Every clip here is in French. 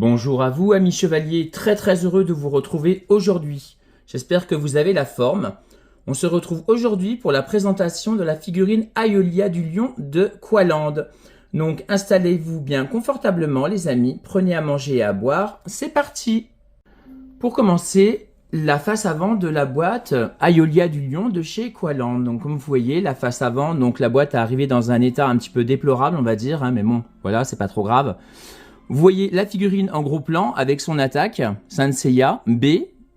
Bonjour à vous, amis chevaliers, très heureux de vous retrouver aujourd'hui. J'espère que vous avez la forme. On se retrouve aujourd'hui pour la présentation de la figurine Aeolia du lion de Qualand. Donc installez-vous bien confortablement les amis, prenez à manger et à boire, c'est parti. Pour commencer, la face avant de la boîte Aeolia du lion de chez Qualand. Donc comme vous voyez, la face avant, donc la boîte est arrivée dans un état un petit peu déplorable on va dire, mais bon, voilà, c'est pas trop grave. Vous voyez la figurine en gros plan avec son attaque, Saint Seiya, B.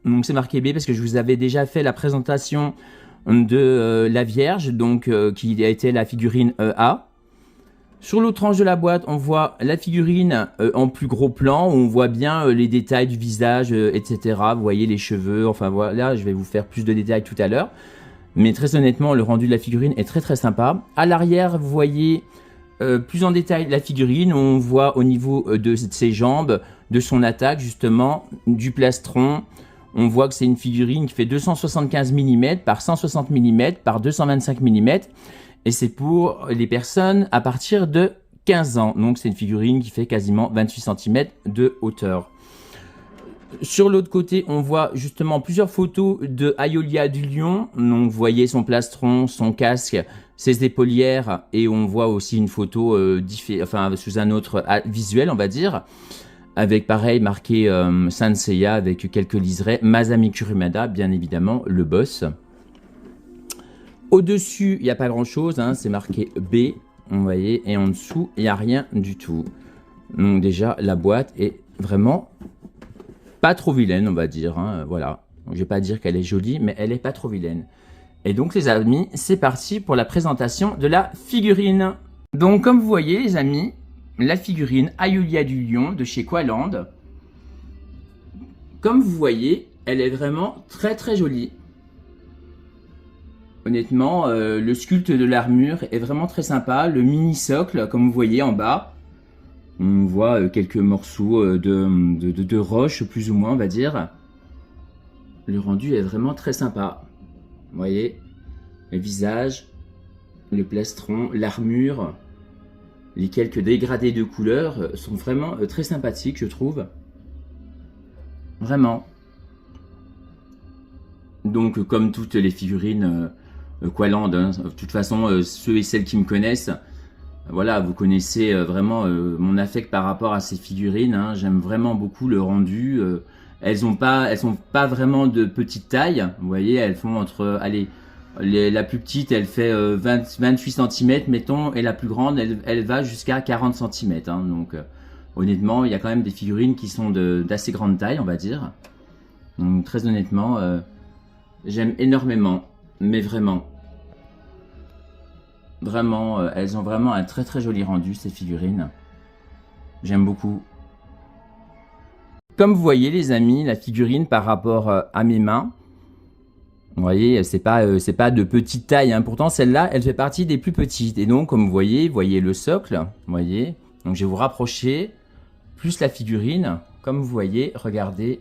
Donc c'est marqué B parce que je vous avais déjà fait la présentation de la Vierge, donc qui a été la figurine A. Sur l'autre tranche de la boîte, on voit la figurine en plus gros plan, où on voit bien les détails du visage, etc. Vous voyez les cheveux, enfin voilà, je vais vous faire plus de détails tout à l'heure. Mais très honnêtement, le rendu de la figurine est très sympa. À l'arrière, vous voyez plus en détail la figurine, on voit au niveau de ses jambes, de son attaque justement, du plastron. On voit que c'est une figurine qui fait 275 mm par 160 mm par 225 mm. Et c'est pour les personnes à partir de 15 ans. Donc c'est une figurine qui fait quasiment 28 cm de hauteur. Sur l'autre côté, on voit justement plusieurs photos de Aeolia du lion. Donc vous voyez son plastron, son casque, ses épaulières, et on voit aussi une photo sous un autre visuel, on va dire, avec pareil marqué Saint Seiya avec quelques liserés, Masami Kurumada, bien évidemment, le boss. Au-dessus, il n'y a pas grand-chose, hein, c'est marqué B, vous voyez, et en dessous, il n'y a rien du tout. Donc déjà, la boîte est vraiment pas trop vilaine, on va dire, hein, voilà. Donc, je vais pas dire qu'elle est jolie, mais elle est pas trop vilaine. Et donc les amis, c'est parti pour la présentation de la figurine. Donc comme vous voyez les amis, la figurine Aeolia du lion de chez Qualand. Comme vous voyez, elle est vraiment très jolie. Honnêtement, le sculpte de l'armure est vraiment très sympa. Le mini socle, comme vous voyez en bas, on voit quelques morceaux de roche, plus ou moins, on va dire. Le rendu est vraiment très sympa. Vous voyez, le visage, le plastron, l'armure, les quelques dégradés de couleurs sont vraiment très sympathiques, je trouve. Vraiment. Donc, comme toutes les figurines Qualand, hein, de toute façon, ceux et celles qui me connaissent, voilà, vous connaissez vraiment mon affect par rapport à ces figurines. Hein. J'aime vraiment beaucoup le rendu. Elles sont pas vraiment de petite taille. Vous voyez, elles font entre, allez, la plus petite, elle fait 28 cm, mettons, et la plus grande, elle va jusqu'à 40 cm. Hein. Donc, honnêtement, il y a quand même des figurines qui sont d'assez grande taille, on va dire. Donc, très honnêtement, j'aime énormément, mais vraiment. Vraiment, elles ont vraiment un très joli rendu, ces figurines. J'aime beaucoup. Comme vous voyez, les amis, la figurine par rapport à mes mains, vous voyez, c'est pas de petite taille, hein. Pourtant celle-là, elle fait partie des plus petites. Et donc, comme vous voyez le socle, vous voyez. Donc, je vais vous rapprocher, plus la figurine. Comme vous voyez, regardez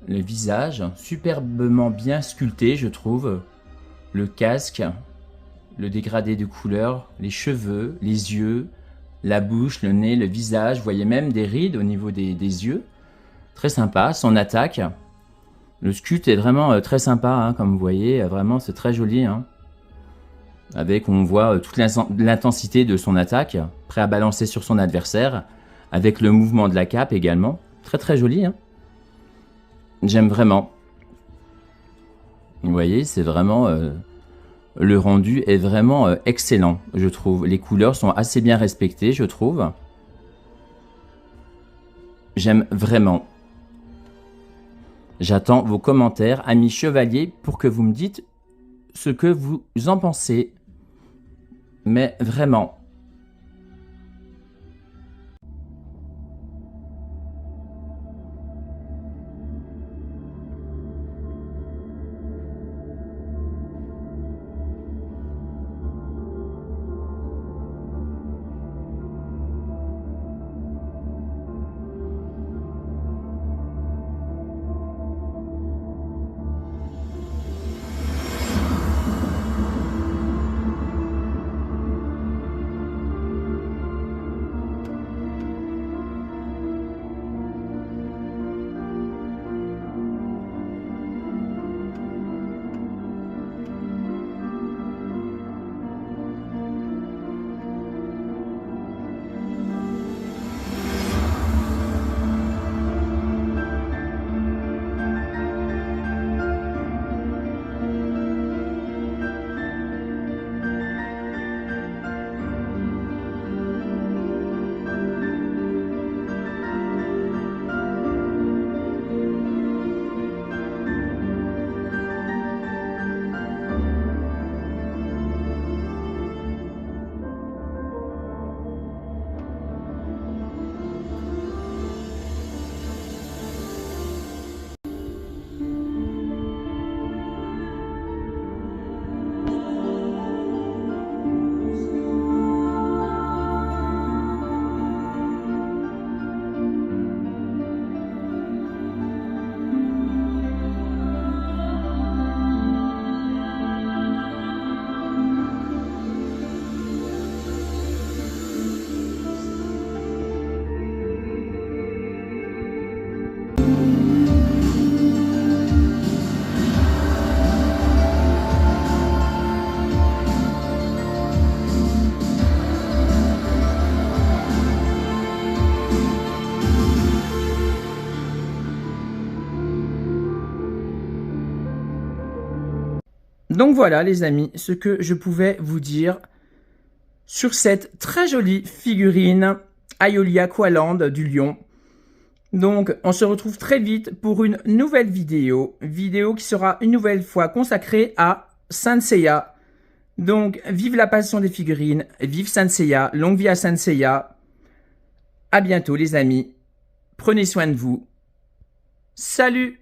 le visage, superbement bien sculpté, je trouve. Le casque, le dégradé de couleur, les cheveux, les yeux, la bouche, le nez, le visage. Vous voyez même des rides au niveau des yeux. Très sympa. Son attaque. Le sculpte est vraiment très sympa, hein, comme vous voyez, vraiment c'est très joli. Hein. Avec, on voit toute l'intensité de son attaque, prêt à balancer sur son adversaire, avec le mouvement de la cape également. Très joli. Hein. J'aime vraiment. Vous voyez, c'est vraiment... le rendu est vraiment excellent, je trouve. Les couleurs sont assez bien respectées, je trouve. J'aime vraiment. J'attends vos commentaires, amis chevaliers, pour que vous me dites ce que vous en pensez. Mais vraiment. Donc voilà les amis, ce que je pouvais vous dire sur cette très jolie figurine Aeolia Qualand du lion. Donc on se retrouve très vite pour une nouvelle vidéo qui sera une nouvelle fois consacrée à Saint Seiya. Donc vive la passion des figurines, vive Saint Seiya, longue vie à Saint Seiya. À bientôt les amis, prenez soin de vous. Salut!